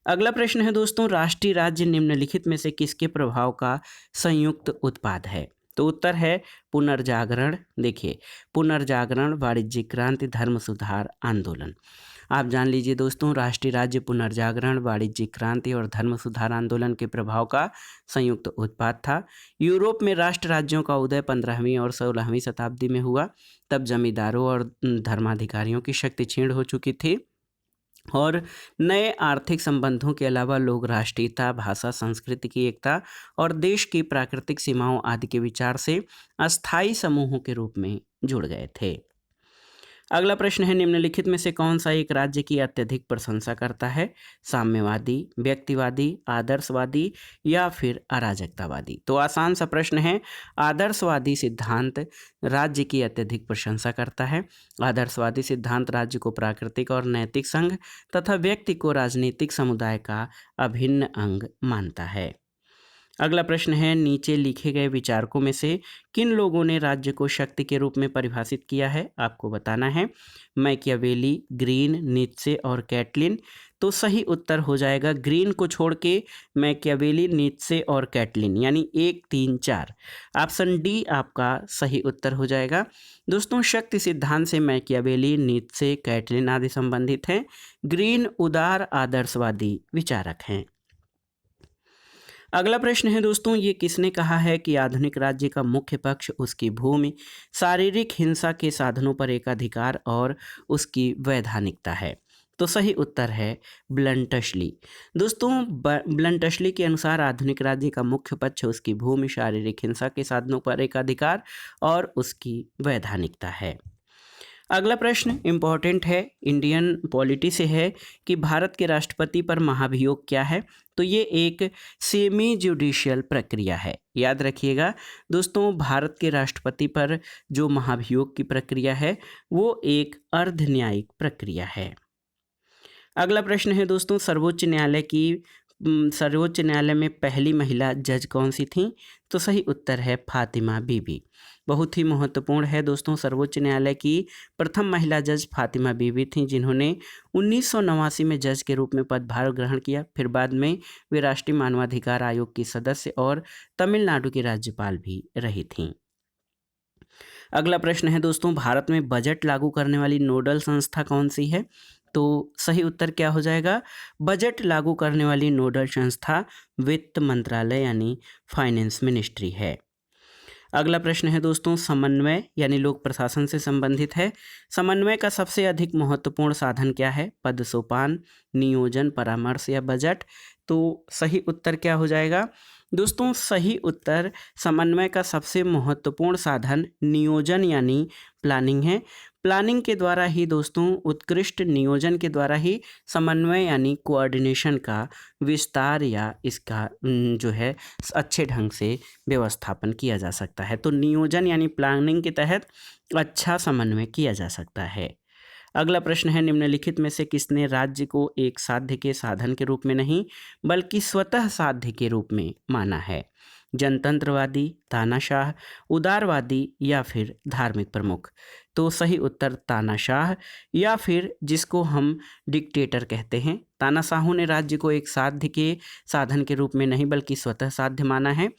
अगला प्रश्न है दोस्तों, राष्ट्रीय राज्य निम्नलिखित में से किसके प्रभाव का संयुक्त उत्पाद है? तो उत्तर है पुनर्जागरण। देखिए, पुनर्जागरण, वाणिज्यिक क्रांति, धर्म सुधार आंदोलन। आप जान लीजिए दोस्तों, राष्ट्रीय राज्य पुनर्जागरण, वाणिज्यिक क्रांति और धर्म सुधार आंदोलन के प्रभाव का संयुक्त उत्पाद था। यूरोप में राष्ट्र राज्यों का उदय 15वीं और 16वीं शताब्दी में हुआ। तब जमींदारों और धर्माधिकारियों की शक्ति क्षीण हो चुकी थी और नए आर्थिक संबंधों के अलावा लोग राष्ट्रीयता, भाषा, संस्कृति की एकता और देश की प्राकृतिक सीमाओं आदि के विचार से अस्थायी समूहों के रूप में जुड़ गए थे। अगला प्रश्न है, निम्नलिखित में से कौन सा एक राज्य की अत्यधिक प्रशंसा करता है? साम्यवादी, व्यक्तिवादी, आदर्शवादी या फिर अराजकतावादी? तो आसान सा प्रश्न है। आदर्शवादी सिद्धांत राज्य की अत्यधिक प्रशंसा करता है। आदर्शवादी सिद्धांत राज्य को प्राकृतिक और नैतिक संघ तथा व्यक्ति को राजनीतिक समुदाय का अभिन्न अंग मानता है। अगला प्रश्न है, नीचे लिखे गए विचारकों में से किन लोगों ने राज्य को शक्ति के रूप में परिभाषित किया है? आपको बताना है। मैकियावेली, ग्रीन, नीत्शे और कैटलिन। तो सही उत्तर हो जाएगा ग्रीन को छोड़ के मैकियावेली, नीत्शे और कैटलिन, यानी 1, 3, 4। ऑप्शन डी आपका सही उत्तर हो जाएगा। दोस्तों, शक्ति सिद्धांत से मैकियावेली, नीत्शे, कैटलिन आदि संबंधित हैं। ग्रीन उदार आदर्शवादी विचारक हैं। अगला प्रश्न है दोस्तों, ये किसने कहा है कि आधुनिक राज्य का मुख्य पक्ष उसकी भूमि, शारीरिक हिंसा के साधनों पर एकाधिकार और उसकी वैधानिकता है? तो सही उत्तर है ब्लंटशली। दोस्तों, ब्लंटशली के अनुसार आधुनिक राज्य का मुख्य पक्ष उसकी भूमि, शारीरिक हिंसा के साधनों पर एकाधिकार और उसकी वैधानिकता है। अगला प्रश्न इम्पॉर्टेंट है, इंडियन पॉलिटी से है कि भारत के राष्ट्रपति पर महाभियोग क्या है? तो ये एक सेमी जुडिशियल प्रक्रिया है। याद रखिएगा दोस्तों, भारत के राष्ट्रपति पर जो महाभियोग की प्रक्रिया है वो एक अर्ध न्यायिक प्रक्रिया है। अगला प्रश्न है दोस्तों, सर्वोच्च न्यायालय में पहली महिला जज कौन सी थी? तो सही उत्तर है फातिमा बीबी। बहुत ही महत्वपूर्ण है दोस्तों, सर्वोच्च न्यायालय की प्रथम महिला जज फातिमा बीबी थीं, जिन्होंने 1989 में जज के रूप में पदभार ग्रहण किया। फिर बाद में वे राष्ट्रीय मानवाधिकार आयोग की सदस्य और तमिलनाडु की राज्यपाल भी रही थीं। अगला प्रश्न है दोस्तों, भारत में बजट लागू करने वाली नोडल संस्था कौन सी है? तो सही उत्तर क्या हो जाएगा? बजट लागू करने वाली नोडल संस्था वित्त मंत्रालय यानी फाइनेंस मिनिस्ट्री है। अगला प्रश्न है दोस्तों, समन्वय यानी लोक प्रशासन से संबंधित है। समन्वय का सबसे अधिक महत्वपूर्ण साधन क्या है? पद सोपान, नियोजन, परामर्श या बजट? तो सही उत्तर क्या हो जाएगा? दोस्तों, सही उत्तर समन्वय का सबसे महत्वपूर्ण साधन नियोजन यानी प्लानिंग है। प्लानिंग के द्वारा ही दोस्तों, उत्कृष्ट नियोजन के द्वारा ही समन्वय यानी कोऑर्डिनेशन का विस्तार या इसका जो है अच्छे ढंग से व्यवस्थापन किया जा सकता है। तो नियोजन यानी प्लानिंग के तहत अच्छा समन्वय किया जा सकता है। अगला प्रश्न है, निम्नलिखित में से किसने राज्य को एक साध्य के साधन के रूप में नहीं बल्कि स्वतः साध्य के रूप में माना है? जनतंत्रवादी, तानाशाह, उदारवादी या फिर धार्मिक प्रमुख? तो सही उत्तर तानाशाह या फिर जिसको हम डिक्टेटर कहते हैं। तानाशाहों ने राज्य को एक साध्य के साधन के रूप में नहीं बल्कि स्वतः साध्य माना है।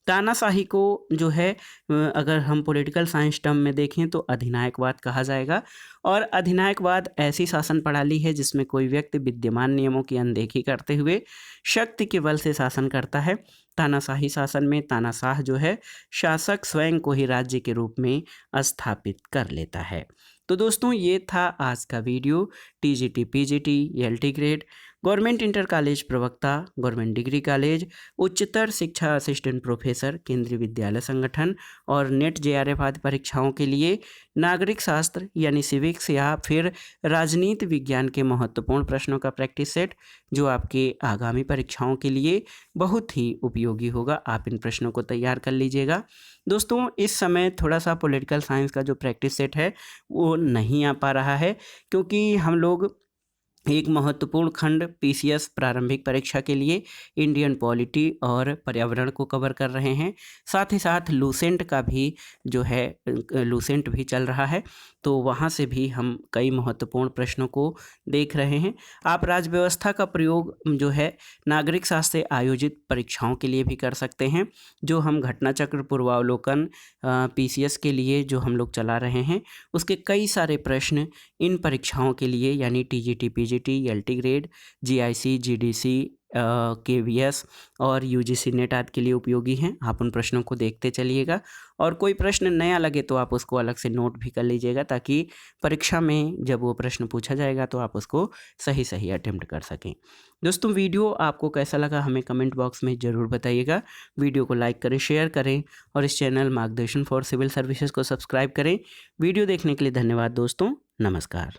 तानाशाही को जो है अगर हम पॉलिटिकल साइंस टर्म में देखें तो अधिनायकवाद कहा जाएगा। और अधिनायकवाद ऐसी शासन प्रणाली है जिसमें कोई व्यक्ति विद्यमान नियमों की अनदेखी करते हुए शक्ति के बल से शासन करता है। तानाशाही शासन में तानाशाह जो है शासक स्वयं को ही राज्य के रूप में स्थापित कर लेता है। तो दोस्तों, ये था आज का video. TGT, PGT, LT grade, government inter college प्रवक्ता, गवर्नमेंट डिग्री कॉलेज, उच्चतर शिक्षा असिस्टेंट प्रोफेसर, केंद्रीय विद्यालय संगठन और नेट जेआरएफ आदि परीक्षाओं के लिए नागरिक शास्त्र यानी सिविक्स या फिर राजनीति विज्ञान के महत्वपूर्ण प्रश्नों का प्रैक्टिस सेट, जो आपके आगामी परीक्षाओं के लिए बहुत ही उपयोगी होगा। आप इन प्रश्नों को तैयार कर लीजिएगा। दोस्तों, इस समय थोड़ा सा पॉलिटिकल साइंस का जो प्रैक्टिस सेट है वो नहीं आ पा रहा है, क्योंकि हम लोग एक महत्वपूर्ण खंड पीसीएस प्रारंभिक परीक्षा के लिए इंडियन पॉलिटी और पर्यावरण को कवर कर रहे हैं। साथ ही साथ लूसेंट का भी जो है लूसेंट भी चल रहा है, तो वहाँ से भी हम कई महत्वपूर्ण प्रश्नों को देख रहे हैं। आप राज्य व्यवस्था का प्रयोग जो है नागरिक शास्त्र से आयोजित परीक्षाओं के लिए भी कर सकते हैं। जो हम घटना चक्र पूर्वावलोकन पीसीएस के लिए जो हम लोग चला रहे हैं, उसके कई सारे प्रश्न इन परीक्षाओं के लिए यानी TGT, PGT, LT grade, GIC, GDC, KVS और यूजीसी नेट आदि के लिए उपयोगी हैं। आप उन प्रश्नों को देखते चलिएगा और कोई प्रश्न नया लगे तो आप उसको अलग से नोट भी कर लीजिएगा, ताकि परीक्षा में जब वो प्रश्न पूछा जाएगा तो आप उसको सही सही अटेम्प्ट कर सकें। दोस्तों, वीडियो आपको कैसा लगा हमें कमेंट बॉक्स में ज़रूर बताइएगा। वीडियो को लाइक करें, शेयर करें और इस चैनल मार्गदर्शन फॉर सिविल सर्विसेज को सब्सक्राइब करें। वीडियो देखने के लिए धन्यवाद दोस्तों। नमस्कार।